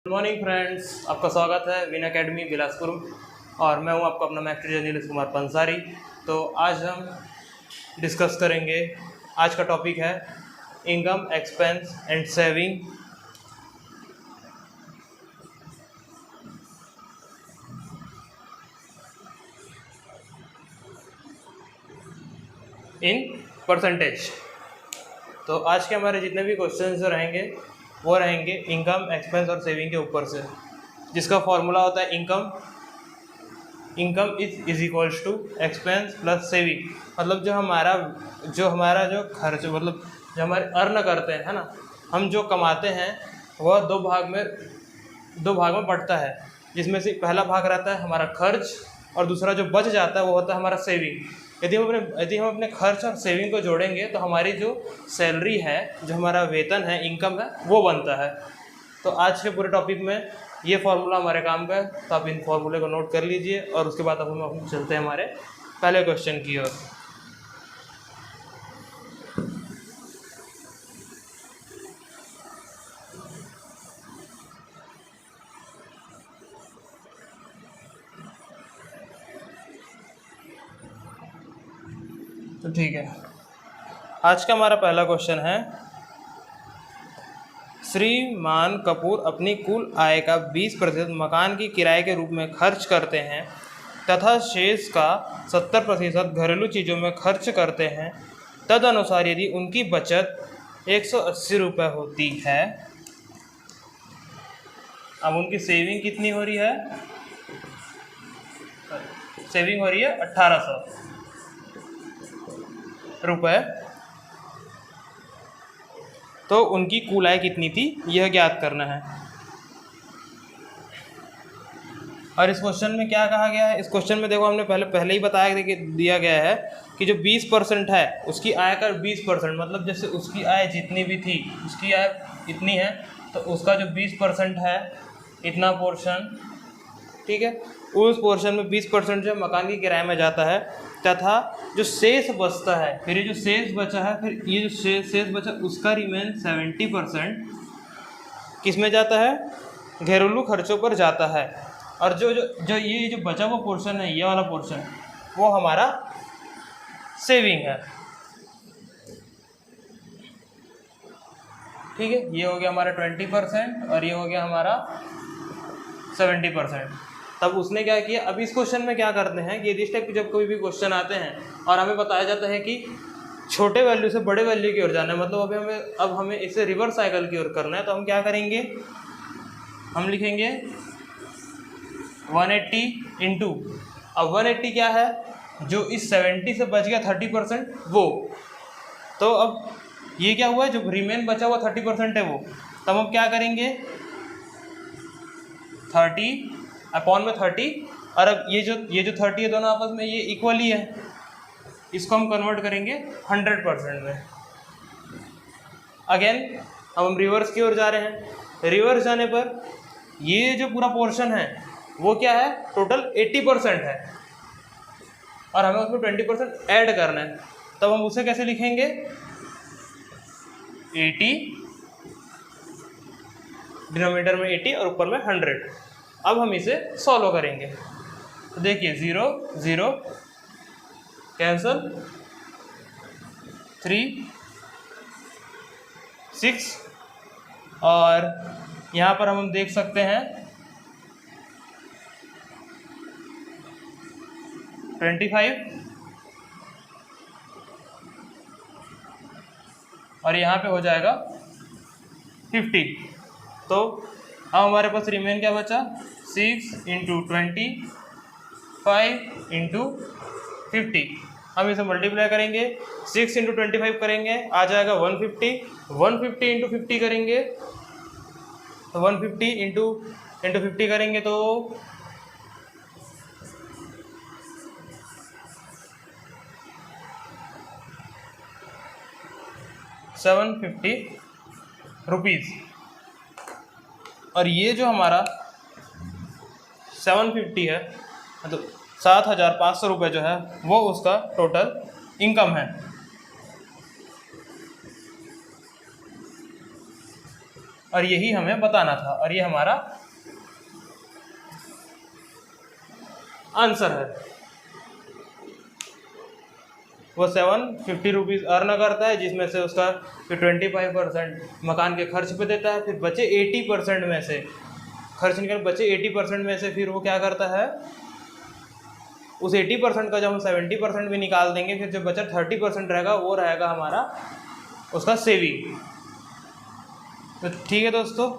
Good morning friends, आपका स्वागत है विन एकेडमी बिलासपुर और मैं हूं आपका अपना मैथ टीचर नीलेश कुमार पंसारी। तो आज हम डिस्कस करेंगे, आज का टॉपिक है income, expense and saving in percentage. तो आज के हमारे जितने भी क्वेश्चन जो रहेंगे वो रहेंगे इनकम, एक्सपेंस और सेविंग के ऊपर से, जिसका फॉर्मूला होता है income is equals to expense plus saving. मतलब जो हमारा जो खर्च, मतलब जो हमारे अर्न करते हैं, है ना, हम जो कमाते हैं वह दो भाग में बंटता है, जिसमें से पहला भाग रहता है हमारा खर्च और दूसरा जो बच जाता है वो होता है हमारा सेविंग। यदि हम अपने खर्च और सेविंग को जोड़ेंगे तो हमारी जो सैलरी है, जो हमारा वेतन है, इनकम है, वो बनता है। तो आज के पूरे टॉपिक में ये फार्मूला हमारे काम का है, तो आप इन फार्मूले को नोट कर लीजिए और उसके बाद अब हम चलते हैं हमारे पहले क्वेश्चन की ओर। तो ठीक है, आज का हमारा पहला क्वेश्चन है, श्रीमान कपूर अपनी कुल आय का 20% मकान की किराए के रूप में खर्च करते हैं तथा शेष का 70% घरेलू चीज़ों में खर्च करते हैं। तदनुसार यदि उनकी बचत 180 रुपये होती है, अब उनकी सेविंग कितनी हो रही है? सेविंग हो रही है 1800 रुपये, तो उनकी कुल आय कितनी थी यह ज्ञात करना है। और इस क्वेश्चन में क्या कहा गया है? इस क्वेश्चन में देखो, हमने पहले ही बताया दिया गया है कि जो 20% है उसकी आय का 20%, मतलब जैसे उसकी आय जितनी भी थी, उसकी आय इतनी है तो उसका जो 20% है, इतना पोर्शन, ठीक है, उस पोर्शन में 20% जो मकान की किराए में जाता है, तथा जो शेष बचता है, फिर ये जो शेष बचा है, फिर ये जो शेष बचा उसका रिमेन 70% किस में जाता है? घरेलू खर्चों पर जाता है। और ये जो बचा हुआ पोर्शन है, ये वाला पोर्शन, वो हमारा सेविंग है। ठीक है, ये हो गया हमारा 20% और ये हो गया हमारा 70%। तब उसने क्या किया, अब इस क्वेश्चन में क्या करते हैं कि इस टाइप के जब कोई भी क्वेश्चन आते हैं और हमें बताया जाता है कि छोटे वैल्यू से बड़े वैल्यू की ओर जाना है, मतलब अब हमें इसे रिवर्स साइकिल की ओर करना है, तो हम क्या करेंगे, हम लिखेंगे 180 इंटू, अब 180 क्या है, जो इस 70 से बच गया 30% वो, तो अब ये क्या हुआ है, जो रिमेन बचा हुआ 30% है वो, तब हम क्या करेंगे 30 अपॉन में 30, और अब ये जो 30 है दोनों आपस में ये इक्वली है, इसको हम कन्वर्ट करेंगे 100% में। अगेन अब हम रिवर्स की ओर जा रहे हैं, रिवर्स जाने पर ये जो पूरा पोर्शन है वो क्या है, टोटल 80% है और हमें उसमें 20% ऐड करना है, तब हम उसे कैसे लिखेंगे, 80, डिनोमिनेटर में 80 और ऊपर में 100। अब हम इसे सॉल्व करेंगे, तो देखिए 0 0 कैंसल, 3 6, और यहाँ पर हम देख सकते हैं 25, और यहाँ पे हो जाएगा 50। तो अब हमारे पास रिमेन क्या बचा, 6 इंटू 20, 5 इंटू 50। हम इसे मल्टीप्लाई करेंगे, 6 इंटू 25 करेंगे, आ जाएगा 150, 150 इंटू 50 करेंगे तो 150 इंटू 50 करेंगे तो 750 रुपीज़। और ये जो हमारा 750 है, मतलब 7500 रुपये जो है वो उसका टोटल इनकम है। और यही हमें बताना था, और ये हमारा आंसर है। वो 750 रुपीज़ अर्न करता है, जिसमें से उसका फिर 25% मकान के खर्च पे देता है, फिर बचे 80% में से खर्च निकल बचे 80% में से फिर वो क्या करता है, उस 80% का जब हम 70% भी निकाल देंगे, फिर जो बचा 30% रहेगा वो रहेगा हमारा उसका सेविंग। तो ठीक है दोस्तों,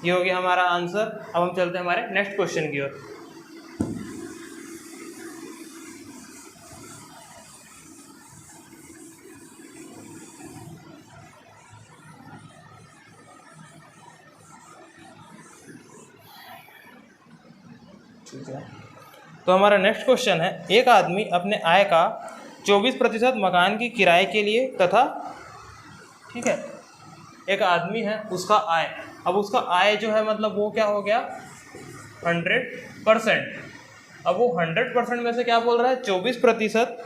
ये हो गया हमारा आंसर। अब हम चलते हैं हमारे नेक्स्ट क्वेश्चन की ओर। ठीक है, तो हमारा नेक्स्ट क्वेश्चन है, एक आदमी अपने आय का 24% मकान की किराए के लिए तथा, ठीक है, एक आदमी है उसका आय, अब उसका आय जो है मतलब वो क्या हो गया 100%। अब वो 100% में से क्या बोल रहा है 24%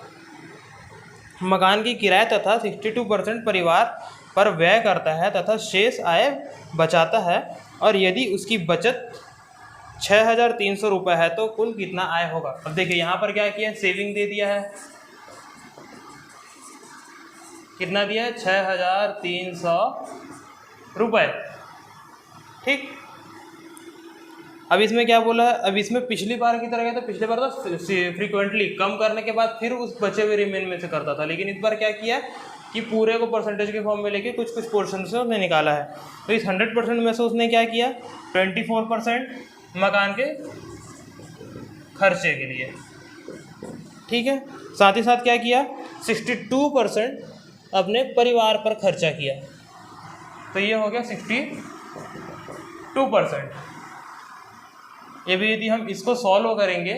मकान की किराए तथा 62% परिवार पर व्यय करता है तथा शेष आय बचाता है, और यदि उसकी बचत 6,300 रुपये है तो कुल कितना आय होगा। अब देखिए यहाँ पर क्या किया, सेविंग दे दिया है, कितना दिया है 6,300 रुपये, ठीक। अब इसमें क्या बोला है, अब इसमें पिछली बार की तरह गया तो पिछली बार तो फ्रीक्वेंटली कम करने के बाद फिर उस बचे हुए रिमेन में से करता था, लेकिन इस बार क्या किया कि पूरे को परसेंटेज के फॉर्म में लेके कुछ कुछ पोर्शन से उसने निकाला है। तो इस 100% में से उसने क्या किया 24% मकान के खर्चे के लिए, ठीक है, साथ ही साथ क्या किया 62% अपने परिवार पर खर्चा किया, तो ये हो गया 62%। ये भी यदि हम इसको सॉल्व करेंगे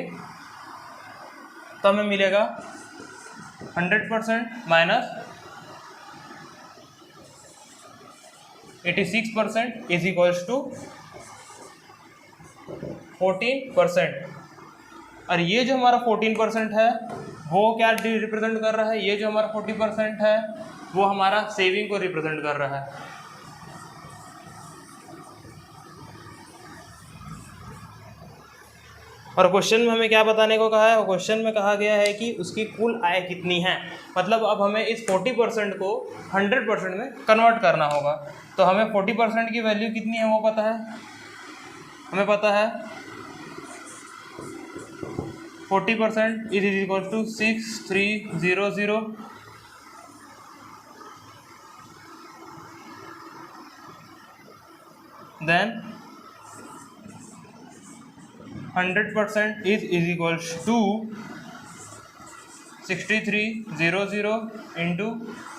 तो हमें मिलेगा 100% माइनस 86% इज इक्वल्स टू 14%। और ये जो हमारा 14% है वो क्या रिप्रेजेंट कर रहा है, ये जो हमारा 40% है वो हमारा सेविंग को रिप्रेजेंट कर रहा है। और क्वेश्चन में हमें क्या बताने को कहा है, क्वेश्चन में कहा गया है कि उसकी कुल आय कितनी है, मतलब अब हमें इस 40% को 100% में कन्वर्ट करना होगा। तो हमें 40% की वैल्यू कितनी है वो पता है, हमें पता है 40% is equal to 6300, then 100% is equals to 6300 into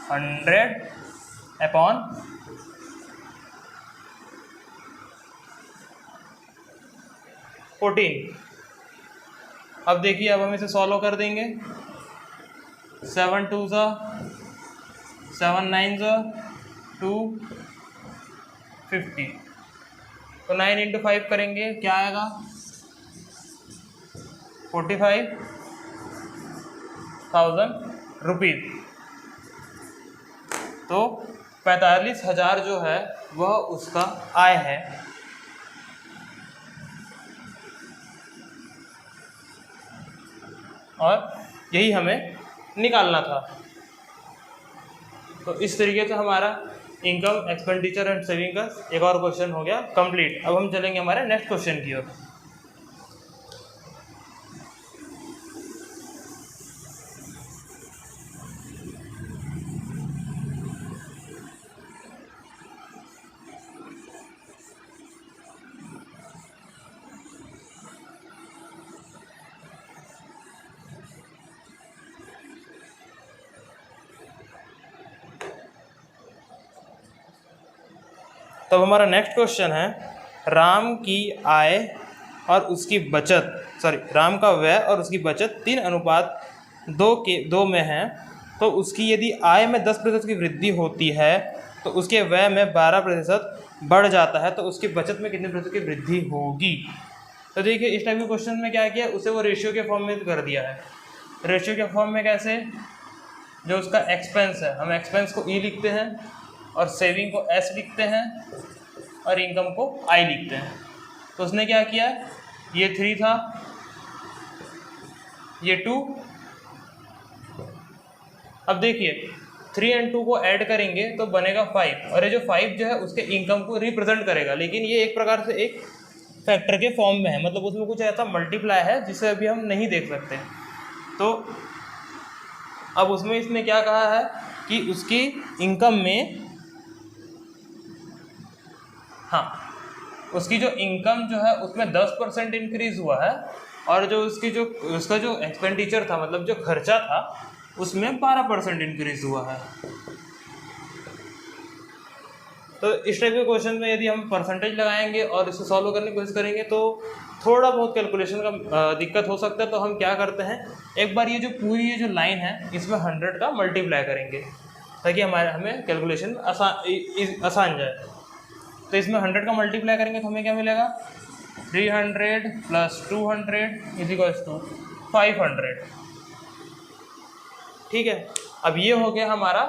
100 upon 14। अब देखिए, अब हम इसे सॉल्व कर देंगे, 7 2 7 9 250, तो 9 इंटू 5 करेंगे क्या आएगा 45,000 रुपीज़। तो 45,000 जो है वह उसका आय है। और यही हमें निकालना था। तो इस तरीके से हमारा इनकम, एक्सपेंडिचर एंड सेविंग का एक और क्वेश्चन हो गया कंप्लीट। अब हम चलेंगे हमारे नेक्स्ट क्वेश्चन की ओर। तो हमारा नेक्स्ट क्वेश्चन है, राम की आय और उसकी बचत, राम का व्यय और उसकी बचत 3:2 में है। तो उसकी यदि आय में 10% की वृद्धि होती है तो उसके व्यय में 12% बढ़ जाता है, तो उसकी बचत में कितने प्रतिशत की वृद्धि होगी। तो देखिए, इस टाइप के क्वेश्चन में क्या किया, उसे वो रेशियो के फॉर्म में कर दिया है। रेशियो के फॉर्म में कैसे, जो उसका एक्सपेंस है हम एक्सपेंस को ई लिखते हैं और सेविंग को एस लिखते हैं, और इनकम को आई लिखते हैं। तो उसने क्या किया, ये 3 था, ये 2। अब देखिए 3 और 2 को ऐड करेंगे तो बनेगा 5, और ये जो 5 जो है उसके इनकम को रिप्रेजेंट करेगा, लेकिन ये एक प्रकार से एक फैक्टर के फॉर्म में है, मतलब उसमें कुछ ऐसा मल्टीप्लाई है जिसे अभी हम नहीं देख सकते। तो अब उसमें इसने क्या कहा है कि उसकी इनकम में, हाँ, उसकी जो इनकम जो है उसमें 10% इंक्रीज हुआ है, और जो उसका जो एक्सपेंडिचर था, मतलब जो खर्चा था, उसमें 12% इंक्रीज हुआ है। तो इस टाइप के क्वेश्चन में यदि हम परसेंटेज लगाएंगे और इसे सॉल्व करने की कोशिश करेंगे तो थोड़ा बहुत कैलकुलेशन का दिक्कत हो सकता है। तो हम क्या करते हैं, एक बार ये जो पूरी ये जो लाइन है इसमें 100 का मल्टीप्लाई करेंगे ताकि हमें कैलकुलेशन आसान जाए। तो इसमें 100 का मल्टीप्लाई करेंगे तो हमें क्या मिलेगा, 300 + 200 = 500। ठीक है, अब ये हो गया हमारा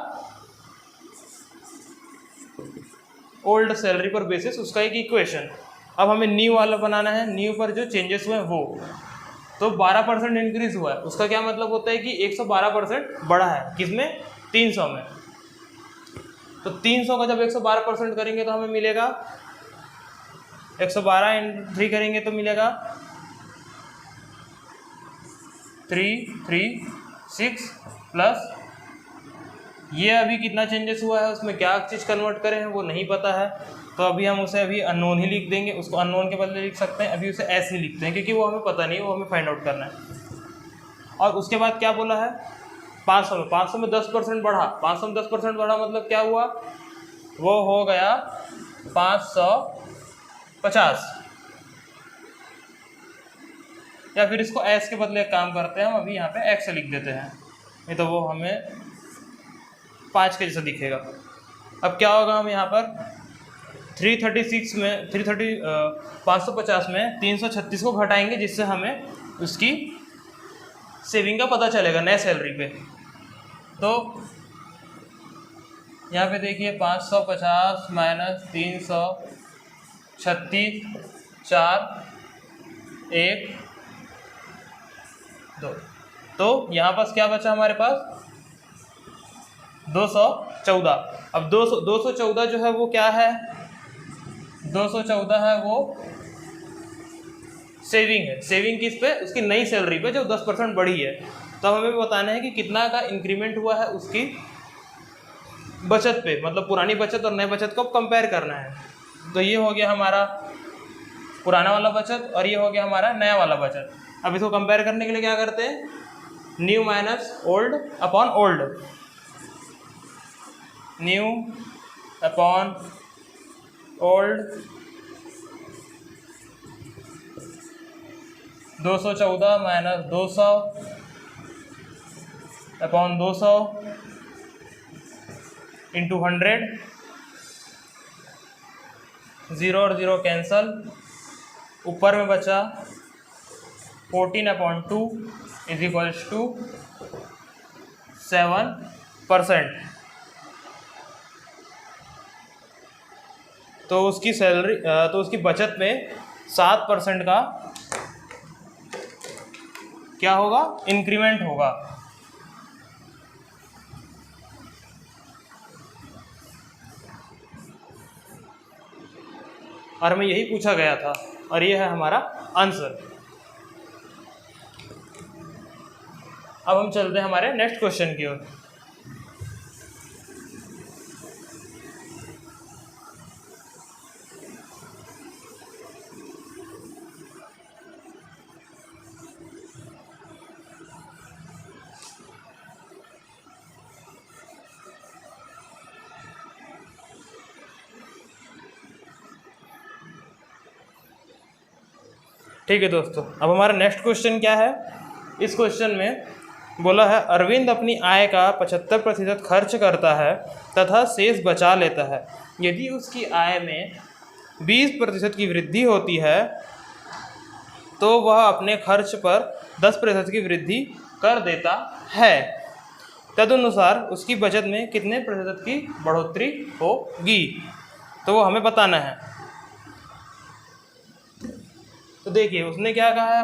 ओल्ड सैलरी पर बेसिस उसका एक इक्वेशन। अब हमें न्यू वाला बनाना है, न्यू पर जो चेंजेस हुए हैं वो। तो 12% इंक्रीज हुआ है, उसका क्या मतलब होता है कि 112% बढ़ा है, किसमें, 300 में। तो 300 का जब 112% करेंगे तो हमें मिलेगा 112 × 3 करेंगे तो मिलेगा 336 प्लस ये अभी कितना चेंजेस हुआ है, उसमें क्या चीज़ कन्वर्ट करें हैं वो नहीं पता है, तो अभी हम उसे अभी अननोन ही लिख देंगे। उसको अननोन के बदले लिख सकते हैं, अभी उसे ऐसे ही लिखते हैं क्योंकि वो हमें पता नहीं है, वो हमें फाइंड आउट करना है। और उसके बाद क्या बोला है, 500 में 10% बढ़ा। 500 में 10% बढ़ा मतलब क्या हुआ, वो हो गया 550। या फिर इसको एस के बदले काम करते हैं हम, अभी यहाँ पे एक्स लिख देते हैं, नहीं तो वो हमें 5 के जैसा दिखेगा। अब क्या होगा, हम यहाँ पर 550 में 336 को घटाएंगे, जिससे हमें उसकी सेविंग का पता चलेगा नए सैलरी पे। तो यहाँ पे देखिए 550 - 336, 4, 1, 2। तो यहाँ पास क्या बचा हमारे पास, 214। अब 214 जो है वो क्या है, 214 है वो सेविंग है। सेविंग किस पे, उसकी नई सैलरी पे जो 10% बढ़ी है। तो हमें बताना है कि कितना का इंक्रीमेंट हुआ है उसकी बचत पे, मतलब पुरानी बचत और नए बचत को कंपेयर करना है। तो ये हो गया हमारा पुराना वाला बचत और ये हो गया हमारा नया वाला बचत। अब इसको कंपेयर करने के लिए क्या करते हैं, new minus old upon old, new upon old, 214 - 200 upon 200 into 100, 0 और 0 कैंसल, ऊपर में बचा 14/2 = 7%। तो उसकी सैलरी, तो उसकी बचत में 7% का क्या होगा, इंक्रीमेंट होगा। और हमें यही पूछा गया था और ये है हमारा आंसर। अब हम चलते हैं हमारे नेक्स्ट क्वेश्चन की ओर। ठीक है दोस्तों, अब हमारा नेक्स्ट क्वेश्चन क्या है। इस क्वेश्चन में बोला है, अरविंद अपनी आय का 75% खर्च करता है तथा शेष बचा लेता है। यदि उसकी आय में 20% की वृद्धि होती है तो वह अपने खर्च पर 10% की वृद्धि कर देता है। तदनुसार उसकी बचत में कितने प्रतिशत की बढ़ोतरी होगी, तो वो हमें बताना है। तो देखिए उसने क्या कहा है,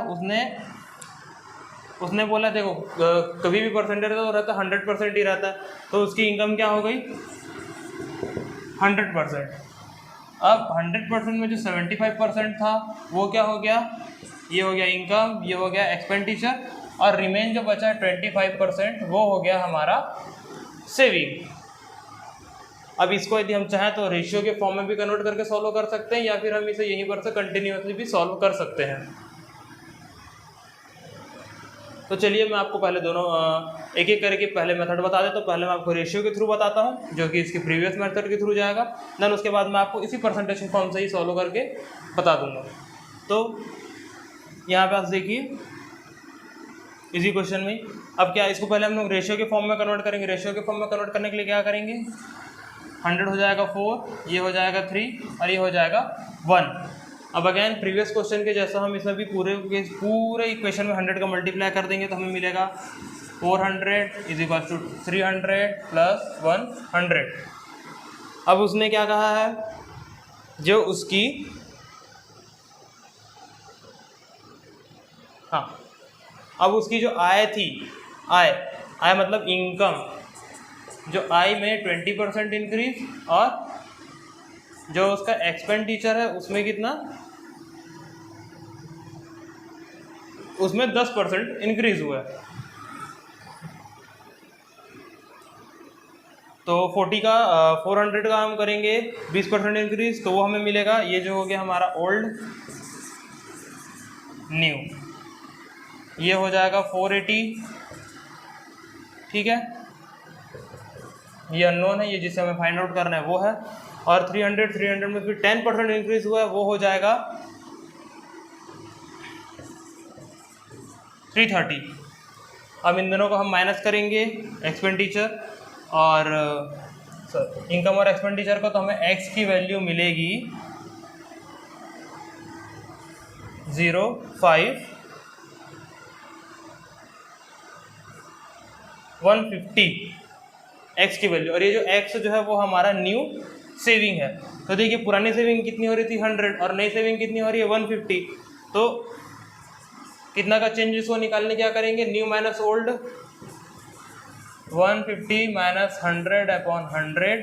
उसने बोला देखो कभी भी परसेंटेज तो रहता 100% ही रहता है, तो उसकी इनकम क्या हो गई 100%। अब 100% में जो 75% था वो क्या हो गया, ये हो गया इनकम, ये हो गया एक्सपेंडिचर, और रिमेन जो बचा 25% वो हो गया हमारा सेविंग। अब इसको यदि हम चाहें तो रेशियो के फॉर्म में भी कन्वर्ट करके सॉल्व कर सकते हैं, या फिर हम इसे यहीं पर से कंटिन्यूसली भी सॉल्व कर सकते हैं। तो चलिए मैं आपको पहले दोनों एक एक करके पहले मेथड बता देता हूँ। पहले मैं आपको रेशियो के थ्रू बताता हूँ जो कि इसकी प्रीवियस मेथड के थ्रू जाएगा, देन उसके बाद मैं आपको इसी परसेंटेज के फॉर्म से ही सॉल्व करके बता दूंगा। तो यहाँ पे आप देखिए इसी क्वेश्चन में अब क्या, इसको पहले हम लोग रेशियो के फॉर्म में कन्वर्ट करेंगे। रेशियो के फॉर्म में कन्वर्ट करने के लिए क्या करेंगे, 100 हो जाएगा 4, ये हो जाएगा 3 और ये हो जाएगा 1। अब अगेन प्रीवियस क्वेश्चन के जैसा हम इसमें भी पूरे इक्वेशन में 100 का मल्टीप्लाई कर देंगे तो हमें मिलेगा 400 इज इक्वल टू 300 प्लस 100। अब उसने क्या कहा है, जो उसकी अब उसकी जो आय थी, आय मतलब इनकम, जो आय में 20% इंक्रीज और जो उसका एक्सपेंडिचर है उसमें कितना, उसमें 10% इंक्रीज हुआ है। तो 400 का हम करेंगे 20% इंक्रीज, तो वो हमें मिलेगा, ये जो हो गया हमारा ओल्ड न्यू, ये हो जाएगा 480, ठीक है, ये अननोन है, ये जिसे हमें फाइंड आउट करना है वो है। और 300 में फिर 10% इंक्रीज हुआ है, वो हो जाएगा 330। अब इन दोनों को हम माइनस करेंगे, एक्सपेंडिचर और इनकम और एक्सपेंडिचर को, तो हमें x की वैल्यू मिलेगी 0.5 150 x की वैल्यू, और ये जो x जो है वो हमारा न्यू सेविंग है। तो देखिए पुरानी सेविंग कितनी हो रही थी 100 और नई सेविंग कितनी हो रही है 150, तो कितना का चेंज इसको निकालने क्या करेंगे, new minus old, 150 minus 100 upon 100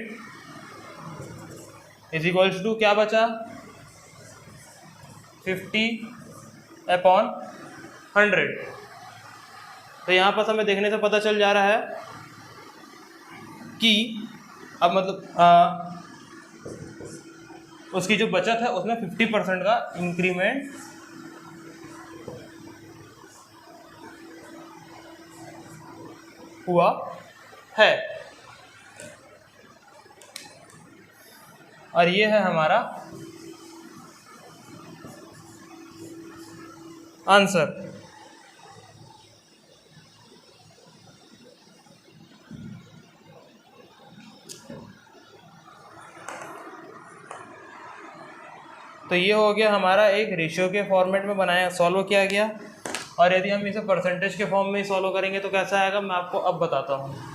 is equals to क्या बचा 50 अपॉन 100। तो यहाँ पर हमें देखने से पता चल जा रहा है कि अब मतलब उसकी जो बचत है उसमें 50% का इंक्रीमेंट हुआ है, और ये है हमारा आंसर। तो ये हो गया हमारा एक रेशियो के फॉर्मेट में बनाया, सॉल्व किया गया। और यदि हम इसे परसेंटेज के फॉर्म में ही सॉल्व करेंगे तो कैसा आएगा, मैं आपको अब बताता हूँ।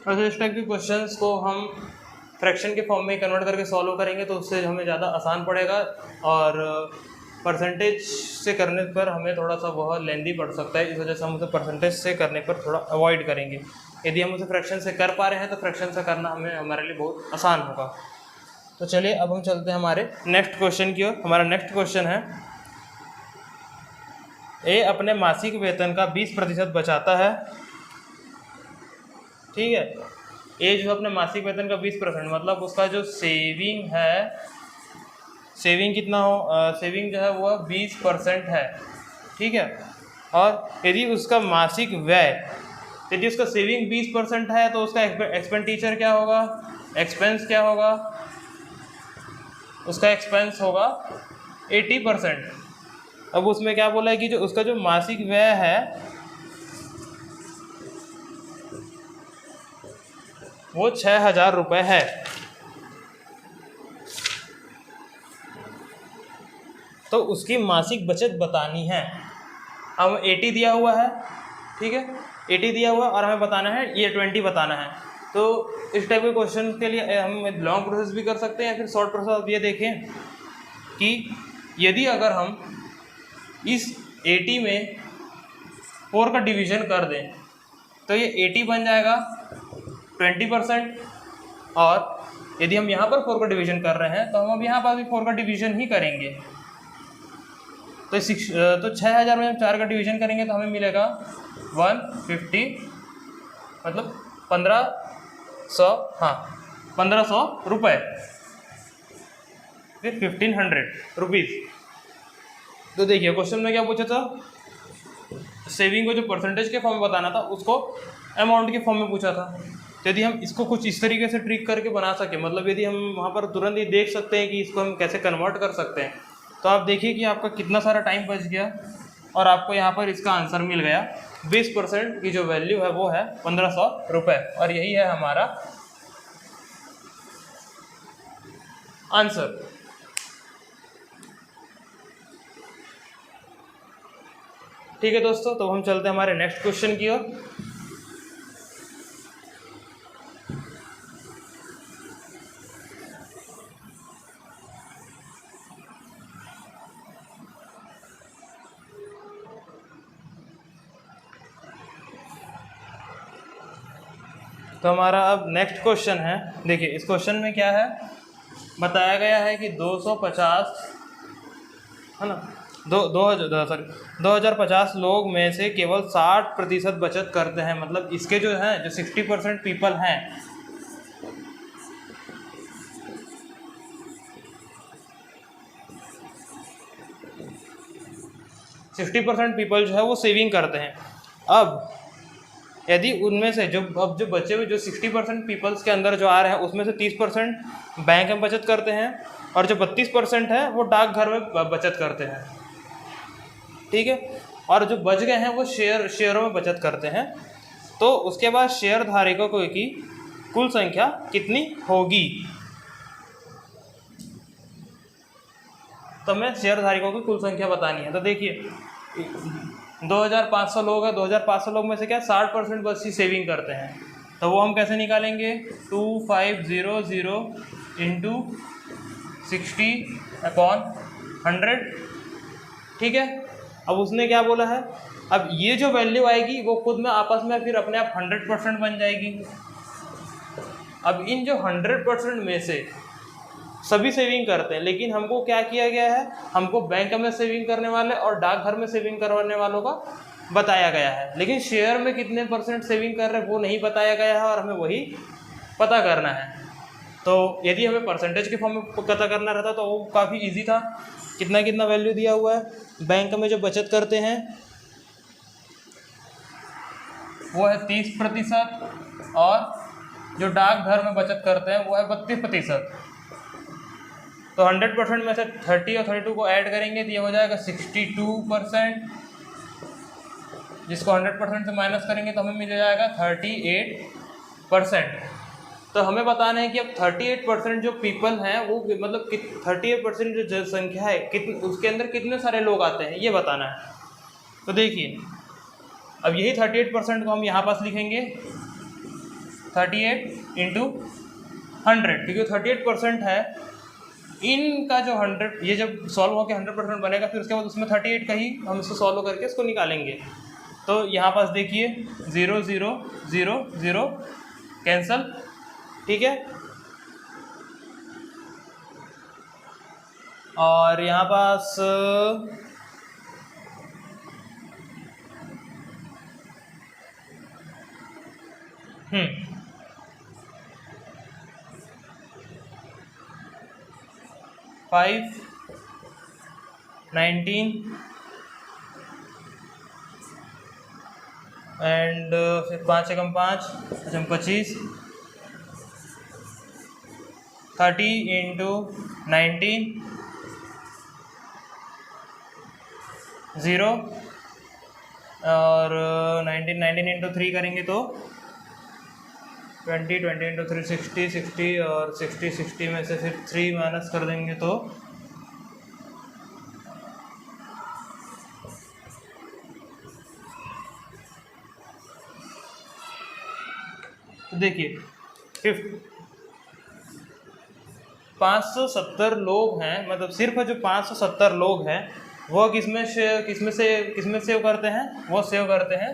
और इस टाइप के क्वेश्चंस को हम फ्रैक्शन के फॉर्म में कन्वर्ट करके सॉल्व करेंगे तो उससे हमें ज़्यादा आसान पड़ेगा, और परसेंटेज से करने पर हमें थोड़ा सा बहुत लेंदी पड़ सकता है, इस वजह से हम उसे परसेंटेज से करने पर थोड़ा अवॉइड करेंगे। यदि हम उसे फ्रैक्शन से कर पा रहे हैं तो फ्रैक्शन से करना हमारे लिए बहुत आसान होगा। तो चलिए अब हम चलते हैं हमारे नेक्स्ट क्वेश्चन की ओर। हमारा नेक्स्ट क्वेश्चन है, ए अपने मासिक वेतन का 20% बचाता है, ठीक है। ए जो अपने मासिक वेतन का 20% मतलब उसका जो सेविंग है, सेविंग कितना हो, सेविंग जो है वो 20% है, ठीक है। और यदि उसका मासिक व्यय, यदि उसका सेविंग 20% है तो उसका एक्सपेंडिचर क्या होगा, एक्सपेंस क्या होगा, उसका एक्सपेंस होगा 80%। अब उसमें क्या बोला है कि जो उसका जो मासिक व्यय है वो 6,000 रुपये है। तो उसकी मासिक बचत बतानी है। अब 80 दिया हुआ है, ठीक है, 80 दिया हुआ और हमें बताना है ये 20 बताना है। तो इस टाइप के क्वेश्चन के लिए हम लॉन्ग प्रोसेस भी कर सकते हैं या फिर शॉर्ट प्रोसेस। आप ये देखें कि यदि अगर हम इस 80 में 4 का डिवीज़न कर दें तो ये 80 बन जाएगा 20%। और यदि हम यहाँ पर 4 का डिवीज़न कर रहे हैं तो हम अब यहाँ पर भी 4 का डिवीज़न ही करेंगे। तो 6,000 में हम 4 का डिवीज़न करेंगे तो हमें मिलेगा 150, मतलब 1500, हाँ 1500 रुपये, फिर 1500 रुपीज़। तो देखिए क्वेश्चन में क्या पूछा था, सेविंग को जो परसेंटेज के फॉर्म में बताना था उसको अमाउंट के फॉर्म में पूछा था। तो यदि हम इसको कुछ इस तरीके से ट्रिक करके बना सके, मतलब यदि हम वहाँ पर तुरंत ही देख सकते हैं कि इसको हम कैसे कन्वर्ट कर सकते हैं, तो आप देखिए कि आपका कितना सारा टाइम बच गया और आपको यहाँ पर इसका आंसर मिल गया। 20% की जो वैल्यू है वो है 1500 रुपये और यही है हमारा आंसर। ठीक है दोस्तों, तो हम चलते हैं हमारे नेक्स्ट क्वेश्चन की ओर। तो हमारा अब नेक्स्ट क्वेश्चन है, देखिए इस क्वेश्चन में क्या है, बताया गया है कि 250 है ना, 2050 लोग में से केवल 60% बचत करते हैं। मतलब इसके जो हैं, जो 60% पीपल हैं, पीपल जो है वो सेविंग करते हैं। अब यदि उनमें से जो बचे हुए जो 60% पीपल्स के अंदर जो आ रहे हैं उसमें से 30% बैंक में बचत करते हैं और जो 32% है वो डाकघर में बचत करते हैं, ठीक है, और जो बच गए हैं वो शेयरों में बचत करते हैं। तो उसके बाद शेयर धारकों की कुल संख्या कितनी होगी। तो हमें शेयर धारकों की कुल संख्या बतानी है। तो देखिए 2500 लोग हैं, 2500 लोग में से क्या 60% बस ही सेविंग करते हैं। तो वो हम कैसे निकालेंगे, 2500 इंटू 60/100, ठीक है। अब उसने क्या बोला है, अब ये जो वैल्यू आएगी वो खुद में आपस में फिर अपने आप 100% बन जाएगी। अब इन जो 100% में से सभी सेविंग करते हैं, लेकिन हमको क्या किया गया है, हमको बैंक में सेविंग करने वाले और डाकघर में सेविंग करवाने वालों का बताया गया है, लेकिन शेयर में कितने % सेविंग कर रहे हैं वो नहीं बताया गया है और हमें वही पता करना है। तो यदि हमें परसेंटेज के फॉर्म में पता करना रहता तो वो काफ़ी ईजी था। कितना कितना वैल्यू दिया हुआ है, बैंक में जो बचत करते हैं वो है 30% और जो डाकघर में बचत करते हैं वो है 32%। तो 100% में से 30 और 32 को ऐड करेंगे तो ये हो जाएगा 62%, जिसको 100% से माइनस करेंगे तो हमें मिल जाएगा 38%। तो हमें बताना है कि अब 38% जो पीपल हैं वो मतलब 38% जो जनसंख्या है उसके अंदर कितने सारे लोग आते हैं ये बताना है। तो देखिए अब यही 38% को हम यहाँ पास लिखेंगे 38 इंटू 100, क्योंकि 38% है। इनका जो 100 ये जब सॉल्व होकर 100% बनेगा फिर उसके बाद उसमें 38 का ही हम इसको सॉल्व करके इसको निकालेंगे। तो यहाँ पास देखिए 0 0 0 0 कैंसल, ठीक है, और यहाँ पास 5 19 एंड फिर 5 एकम 5 25 30 इंटू 19 0 और 19 इंटू 3 करेंगे तो 20 इंटू 3 60 और 60 में से फिर 3 माइनस कर देंगे तो देखिए 570 लोग हैं, मतलब सिर्फ जो 570 लोग हैं वो किसमें सेव करते हैं, वो सेव करते हैं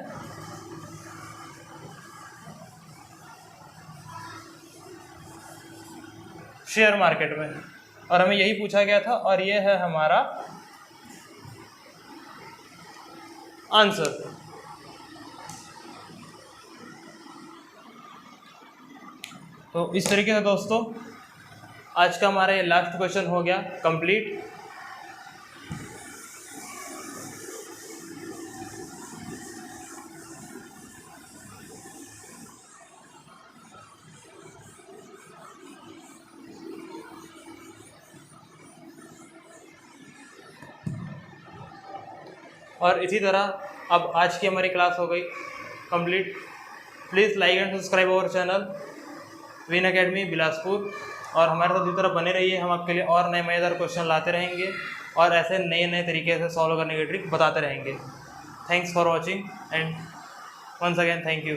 शेयर मार्केट में, और हमें यही पूछा गया था और ये है हमारा आंसर। तो इस तरीके से दोस्तों आज का हमारा ये लास्ट क्वेश्चन हो गया कंप्लीट। और इसी तरह अब आज की हमारी क्लास हो गई complete. Please like and subscribe our channel win academy Bilaspur, और हमारे साथ इसी तरह बने रहिए। हम आपके लिए और नए मज़ेदार क्वेश्चन लाते रहेंगे और ऐसे नए तरीके से सॉल्व करने की ट्रिक बताते रहेंगे। Thanks for watching and once again thank you.